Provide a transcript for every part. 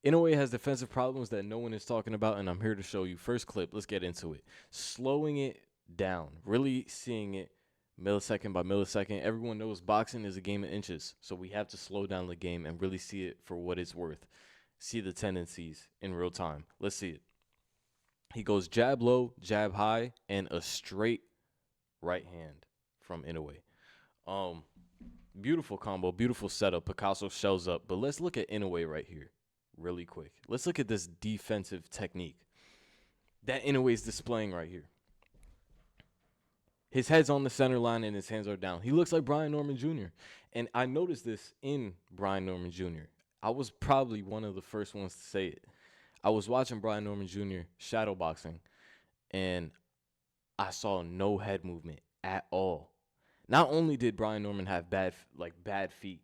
Inoue has defensive problems that no one is talking about, and I'm here to show you. First clip, let's get into it. Slowing it down, really seeing it millisecond by millisecond. Everyone knows boxing is a game of inches, so we have to slow down the game and really see it for what it's worth. See the tendencies in real time. Let's see it. He goes jab low, jab high, and a straight right hand from Inoue. Um, Beautiful combo, beautiful setup. Picasso shells up, but let's look at Inoue right here really quick. Let's look at this defensive technique that Inoue is displaying right here. His head's on the center line and his hands are down. He looks like Brian Norman Jr. And I noticed this in Brian Norman Jr. I was probably one of the first ones to say it. I was watching Brian Norman Jr. shadow boxing, and I saw no head movement at all. Not only did Brian Norman have bad feet,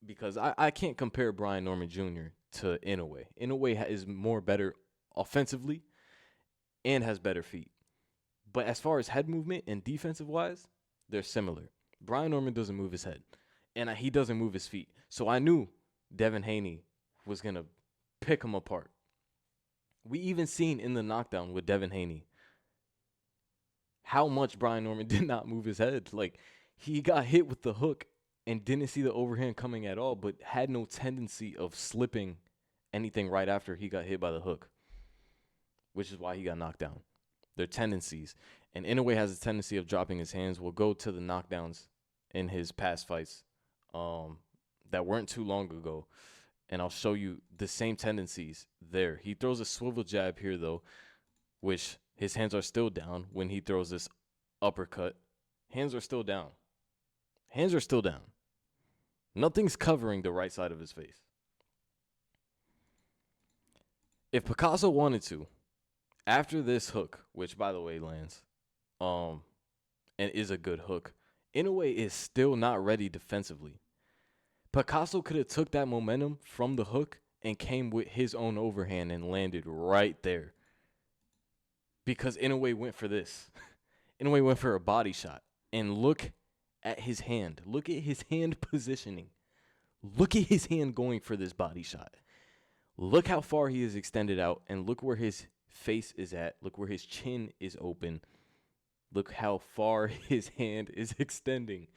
because I can't compare Brian Norman Jr. to Inoue. Inoue is more better offensively and has better feet. But as far as head movement and defensive wise, they're similar. Brian Norman doesn't move his head, and he doesn't move his feet. So I knew Devin Haney was going to pick him apart. We even seen in the knockdown with Devin Haney how much Brian Norman did not move his head. Like, he got hit with the hook and didn't see the overhand coming at all, but had no tendency of slipping anything right after he got hit by the hook, which is why he got knocked down. Their tendencies. And Inoue has a tendency of dropping his hands. We'll go to the knockdowns in his past fights that weren't too long ago, and I'll show you the same tendencies there. He throws a swivel jab here, though, which his hands are still down when he throws this uppercut. Hands are still down. Hands are still down. Nothing's covering the right side of his face. If Picasso wanted to, after this hook, which by the way lands, and is a good hook, Inoue is still not ready defensively. Picasso could have took that momentum from the hook and came with his own overhand and landed right there. Because Inoue went for this. Inoue went for a body shot. And look at his hand. Look at his hand positioning. Look at his hand going for this body shot. Look how far he is extended out, and look where his face is at. Look where his chin is open. Look how far his hand is extending.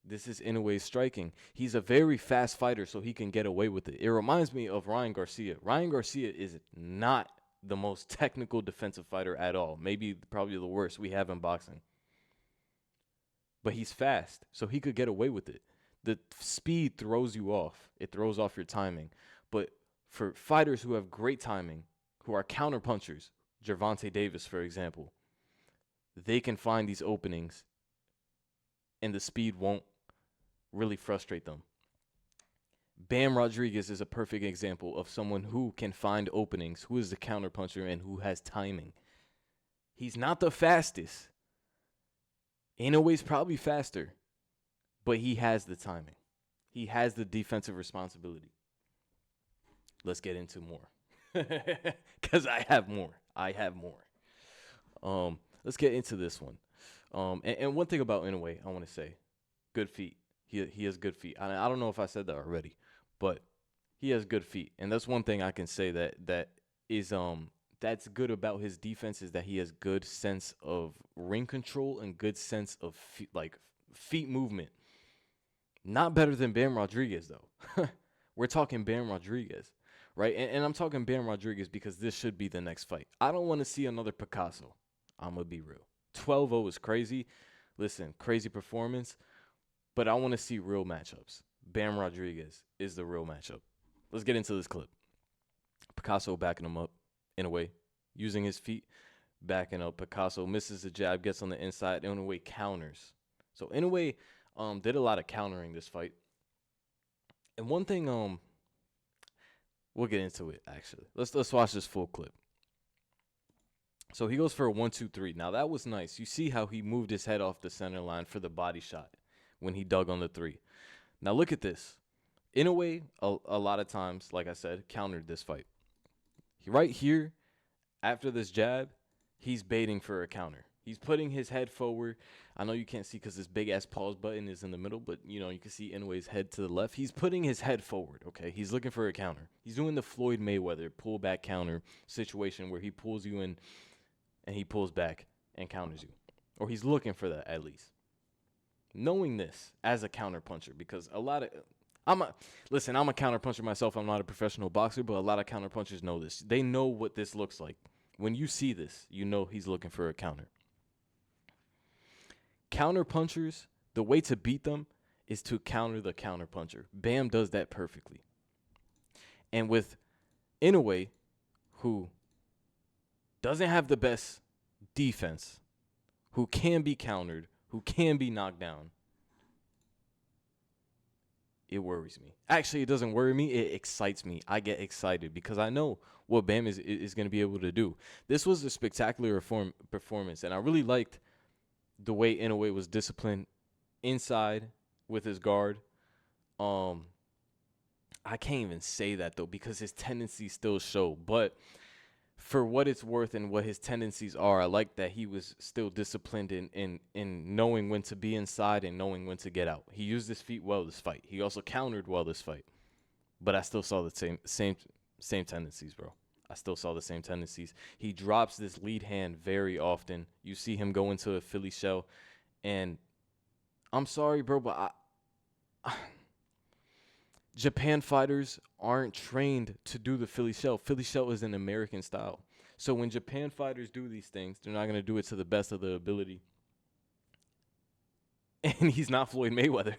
This is Inoue's striking. He's a very fast fighter, so he can get away with it. It reminds me of Ryan Garcia. Ryan Garcia is not the most technical defensive fighter at all. Probably the worst we have in boxing. But he's fast, so he could get away with it. The speed throws you off. It throws off your timing. But for fighters who have great timing, who are counterpunchers, Gervonta Davis, for example, they can find these openings, and the speed won't really frustrate them. Bam Rodriguez is a perfect example of someone who can find openings, who is the counterpuncher, and who has timing. He's not the fastest. Inoue's probably faster, but he has the timing. He has the defensive responsibility. Let's get into more. Because I have more. Let's get into this one. And one thing about Inoue, I want to say, good feet. He has good feet. I don't know if I said that already, but he has good feet. And that's one thing I can say that is that's good about his defense, is that he has good sense of ring control and good sense of feet movement. Not better than Bam Rodriguez, though. We're talking Bam Rodriguez, right? And I'm talking Bam Rodriguez because this should be the next fight. I don't want to see another Picasso. I'm going to be real. 12-0 is crazy. Listen, crazy performance. But I want to see real matchups. Bam Rodriguez is the real matchup. Let's get into this clip. Picasso backing him up Inoue, using his feet, backing up. Picasso misses the jab, gets on the inside. Inoue counters. So Inoue did a lot of countering this fight. And one thing, we'll get into it actually. Let's watch this full clip. So he goes for a 1-2-3. Now that was nice. You see how he moved his head off the center line for the body shot when he dug on the 3. Now look at this. Inoue, a lot of times, like I said, countered this fight. Right here, after this jab, he's baiting for a counter. He's putting his head forward. I know you can't see because this big ass pause button is in the middle, but you know you can see Inoue's head to the left. He's putting his head forward. Okay, he's looking for a counter. He's doing the Floyd Mayweather pull back counter situation where he pulls you in and he pulls back and counters you, or he's looking for that at least. Knowing this as a counter puncher, because a lot of I'm a counter puncher myself. I'm not a professional boxer, but a lot of counter punchers know this. They know what this looks like. When you see this, you know he's looking for a counter. Counter punchers, the way to beat them is to counter the counter puncher. Bam does that perfectly. And with Inoue, who doesn't have the best defense, who can be countered, who can be knocked down, it worries me. Actually, it doesn't worry me. It excites me. I get excited because I know what Bam is going to be able to do. This was a spectacular performance, and I really liked the way Inoue was disciplined inside with his guard. I can't even say that though because his tendencies still show. But for what it's worth and what his tendencies are, I like that he was still disciplined in knowing when to be inside and knowing when to get out. He used his feet well this fight. He also countered well this fight. But I still saw the same tendencies, bro. I still saw the same tendencies. He drops this lead hand very often. You see him go into a Philly shell. And I'm sorry, bro, but Japan fighters aren't trained to do the Philly shell. Philly shell is an American style. So when Japan fighters do these things, they're not going to do it to the best of their ability. And he's not Floyd Mayweather.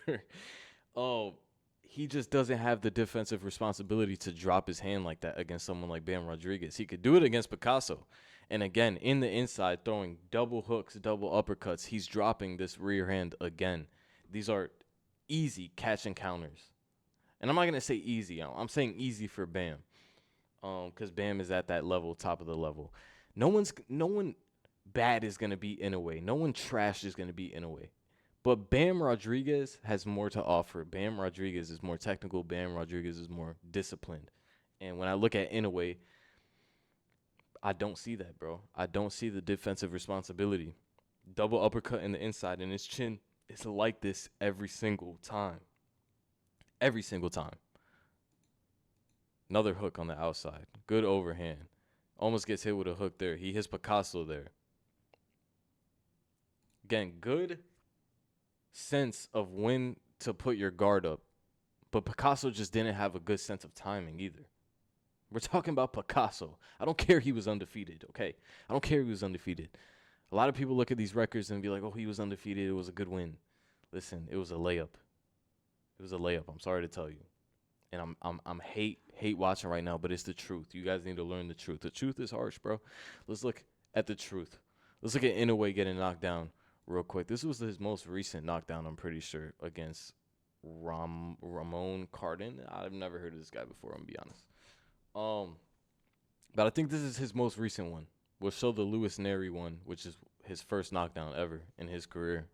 He just doesn't have the defensive responsibility to drop his hand like that against someone like Bam Rodriguez. He could do it against Picasso. And again, in the inside, throwing double hooks, double uppercuts, he's dropping this rear hand again. These are easy catch and counters. And I'm not going to say easy. I'm saying easy for Bam. Because Bam is at that level, top of the level. No one bad is going to be Inoue. No one trash is going to be Inoue. But Bam Rodriguez has more to offer. Bam Rodriguez is more technical. Bam Rodriguez is more disciplined. And when I look at Inoue, I don't see that, bro. I don't see the defensive responsibility. Double uppercut in the inside, and his chin is like this every single time. Every single time. Another hook on the outside. Good overhand. Almost gets hit with a hook there. He hits Picasso there. Again, good sense of when to put your guard up. But Picasso just didn't have a good sense of timing either. We're talking about Picasso. I don't care he was undefeated, okay? I don't care he was undefeated. A lot of people look at these records and be like, oh, he was undefeated. It was a good win. Listen, it was a layup. It was a layup. I'm sorry to tell you. And I'm hate watching right now, but it's the truth. You guys need to learn the truth. The truth is harsh, bro. Let's look at the truth. Let's look at Inoue getting knocked down real quick. This was his most recent knockdown, I'm pretty sure, against Ramon Cardin. I've never heard of this guy before, I'm gonna be honest. But I think this is his most recent one. We'll show the Louis Neri one, which is his first knockdown ever in his career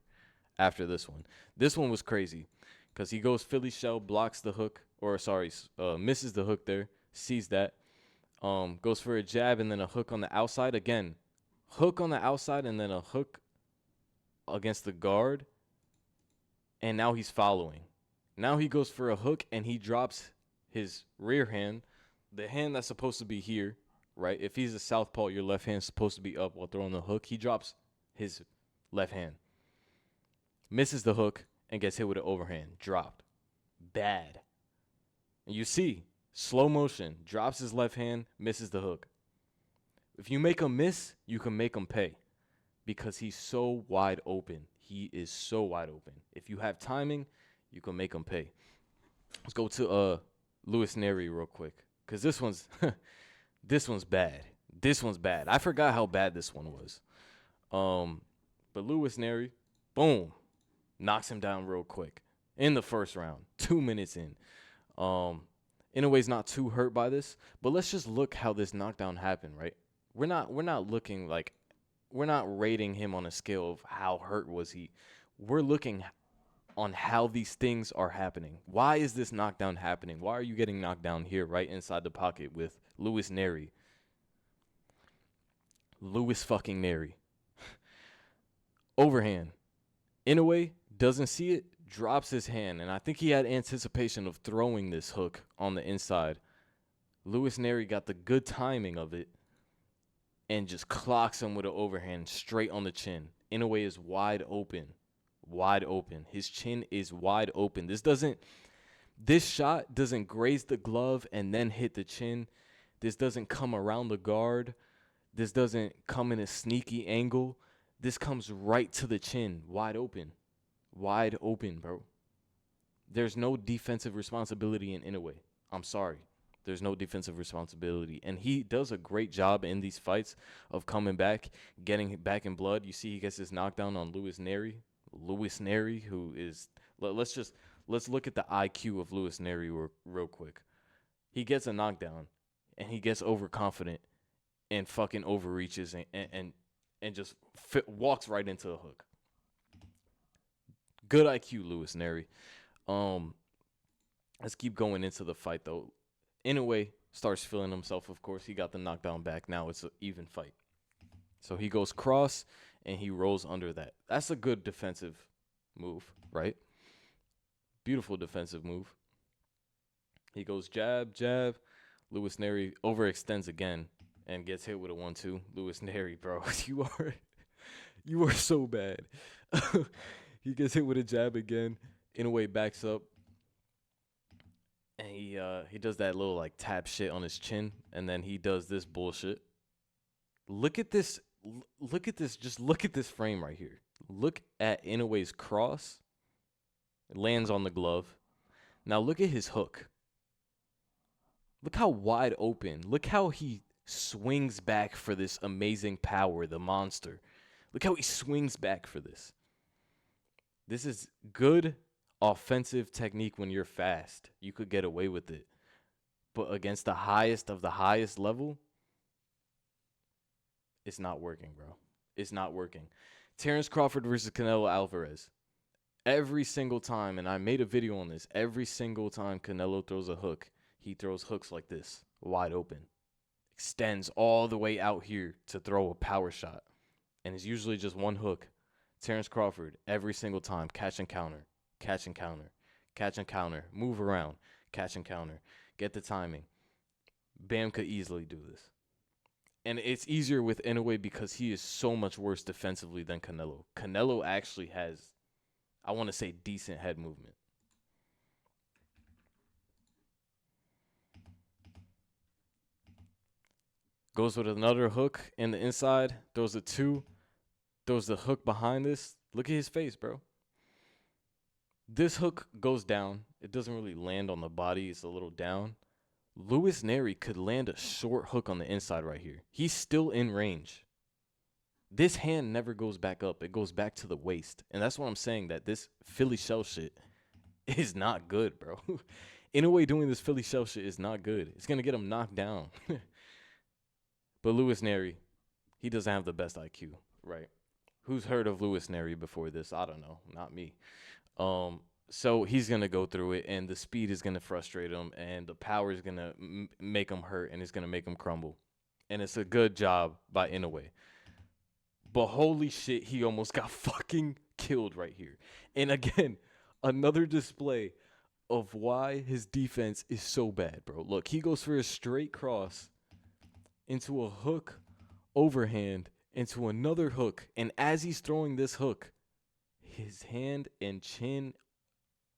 after this one. This one was crazy because he goes Philly shell, blocks the hook, misses the hook there, sees that, goes for a jab and then a hook on the outside. Again, hook on the outside and then a hook against the guard, and now he's following. Now he goes for a hook and he drops his rear hand, the hand that's supposed to be here, right? If he's a southpaw, your left hand's supposed to be up while throwing the hook. He drops his left hand, misses the hook, and gets hit with an overhand. Dropped. Bad. And you see, slow motion, drops his left hand, misses the hook. If you make him miss, you can make him pay because he's so wide open. He is so wide open. If you have timing, you can make him pay. Let's go to Louis Neri real quick because this one's bad. This one's bad. I forgot how bad this one was. But Louis Neri, boom, knocks him down real quick in the first round, 2 minutes in. Inoue's not too hurt by this, but let's just look how this knockdown happened, right? We're not rating him on a scale of how hurt was he. We're looking on how these things are happening. Why is this knockdown happening? Why are you getting knocked down here right inside the pocket with Louis Neri? Louis fucking Neri. Overhand. Inoue doesn't see it, drops his hand, and I think he had anticipation of throwing this hook on the inside. Luis Neri got the good timing of it and just clocks him with an overhand straight on the chin. Inoue is wide open. Wide open. His chin is wide open. This shot doesn't graze the glove and then hit the chin. This doesn't come around the guard. This doesn't come in a sneaky angle. This comes right to the chin, wide open. Wide open, bro. There's no defensive responsibility in Inoue. I'm sorry. There's no defensive responsibility. And he does a great job in these fights of coming back, getting back in blood. You see he gets his knockdown on Luis Neri. Luis Neri, who is, let's look at the IQ of Luis Neri real quick. He gets a knockdown, and he gets overconfident and fucking overreaches and just walks right into a hook. Good IQ, Luis Neri. Let's keep going into the fight, though. Inoue starts feeling himself, of course. He got the knockdown back. Now it's an even fight. So he goes cross, and he rolls under that. That's a good defensive move, right? Beautiful defensive move. He goes jab, jab. Luis Neri overextends again and gets hit with a 1-2. Luis Neri, bro, you are so bad. He gets hit with a jab again. Inoue backs up. And he does that little like tap shit on his chin, and then he does this bullshit. Look at this. Look at this. Just look at this frame right here. Look at Inoue's cross. It lands on the glove. Now look at his hook. Look how wide open. Look how he swings back for this amazing power, the monster. Look how he swings back for this. This is good offensive technique when you're fast. You could get away with it. But against the highest of the highest level, it's not working, bro. It's not working. Terrence Crawford versus Canelo Alvarez. Every single time, and I made a video on this, every single time Canelo throws a hook, he throws hooks like this, wide open. Extends all the way out here to throw a power shot. And it's usually just one hook. Terrence Crawford, every single time, catch and counter. Catch and counter. Catch and counter. Move around. Catch and counter. Get the timing. Bam could easily do this. And it's easier with Inoue because he is so much worse defensively than Canelo. Canelo actually has, I want to say, decent head movement. Goes with another hook in the inside. Throws a 2. Throws the hook behind this. Look at his face, bro. This hook goes down. It doesn't really land on the body. It's a little down. Luis Neri could land a short hook on the inside right here. He's still in range. This hand never goes back up. It goes back to the waist. And that's what I'm saying, that this Philly shell shit is not good, bro. Inoue doing this Philly shell shit is not good. It's going to get him knocked down. But Luis Neri, he doesn't have the best IQ, right? Who's heard of Luis Neri before this? I don't know. Not me. So he's going to go through it, and the speed is going to frustrate him, and the power is going to make him hurt, and it's going to make him crumble. And it's a good job by Inoue. But holy shit, he almost got fucking killed right here. And again, another display of why his defense is so bad, bro. Look, he goes for a straight cross into a hook overhand into another hook. And as he's throwing this hook, his hand and chin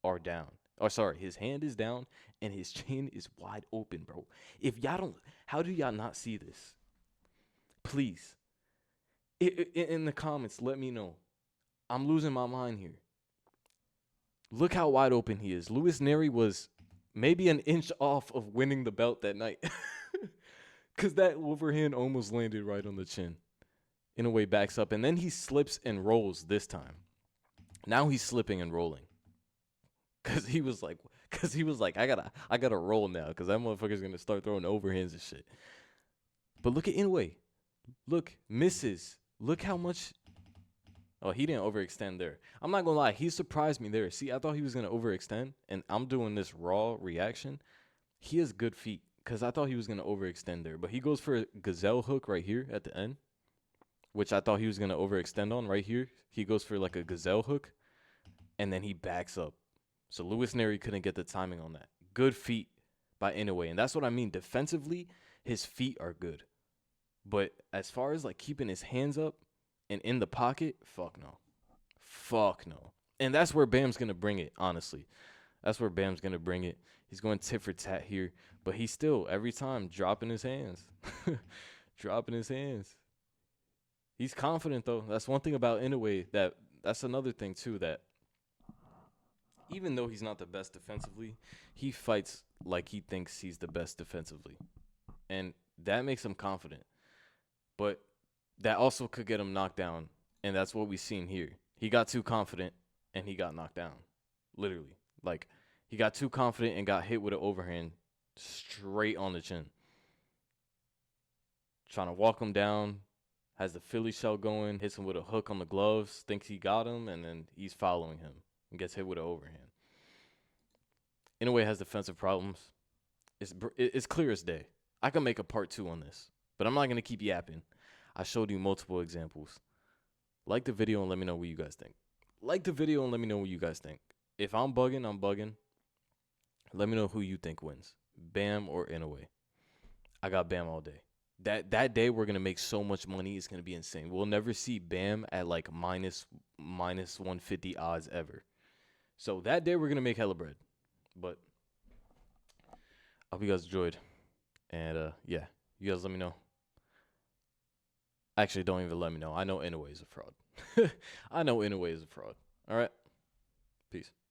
are down. Or sorry, his hand is down and his chin is wide open, bro. If y'all don't, how do y'all not see this? Please. In the comments, let me know. I'm losing my mind here. Look how wide open he is. Luis Neri was maybe an inch off of winning the belt that night. Because that overhand almost landed right on the chin. Inoue backs up, and then he slips and rolls this time. Now he's slipping and rolling. Because he was like, I gotta roll now, because that motherfucker's going to start throwing overhands and shit. But look at Inoue. Look, misses. Look how much. Oh, he didn't overextend there. I'm not going to lie. He surprised me there. See, I thought he was going to overextend, and I'm doing this raw reaction. He has good feet, because I thought he was going to overextend there. But he goes for a gazelle hook right here at the end. which I thought he was gonna overextend on right here. He goes for like a gazelle hook, and then he backs up. So Luis Neri couldn't get the timing on that. Good feet by Inoue, and that's what I mean. Defensively, his feet are good, but as far as like keeping his hands up and in the pocket, fuck no, fuck no. And that's where Bam's gonna bring it. Honestly, that's where Bam's gonna bring it. He's going tit for tat here, but he's still every time dropping his hands, dropping his hands. He's confident though. That's one thing about Inoue. That's another thing too. That even though he's not the best defensively, he fights like he thinks he's the best defensively, and that makes him confident. But that also could get him knocked down, and that's what we've seen here. He got too confident, and he got knocked down, literally. Like he got too confident and got hit with an overhand straight on the chin. Trying to walk him down, has the Philly shell going, hits him with a hook on the gloves, thinks he got him, and then he's following him and gets hit with an overhand. Inoue has defensive problems. It's clear as day. I can make a part 2 on this, but I'm not going to keep yapping. I showed you multiple examples. Like the video and let me know what you guys think. Like the video and let me know what you guys think. If I'm bugging, I'm bugging. Let me know who you think wins, Bam or Inoue. I got Bam all day. That day we're gonna make so much money, it's gonna be insane. We'll never see Bam at like minus 150 odds ever. So that day we're gonna make hella bread. But I hope you guys enjoyed. And yeah, you guys let me know. Actually, don't even let me know. I know Inoue is a fraud. I know Inoue is a fraud. All right. Peace.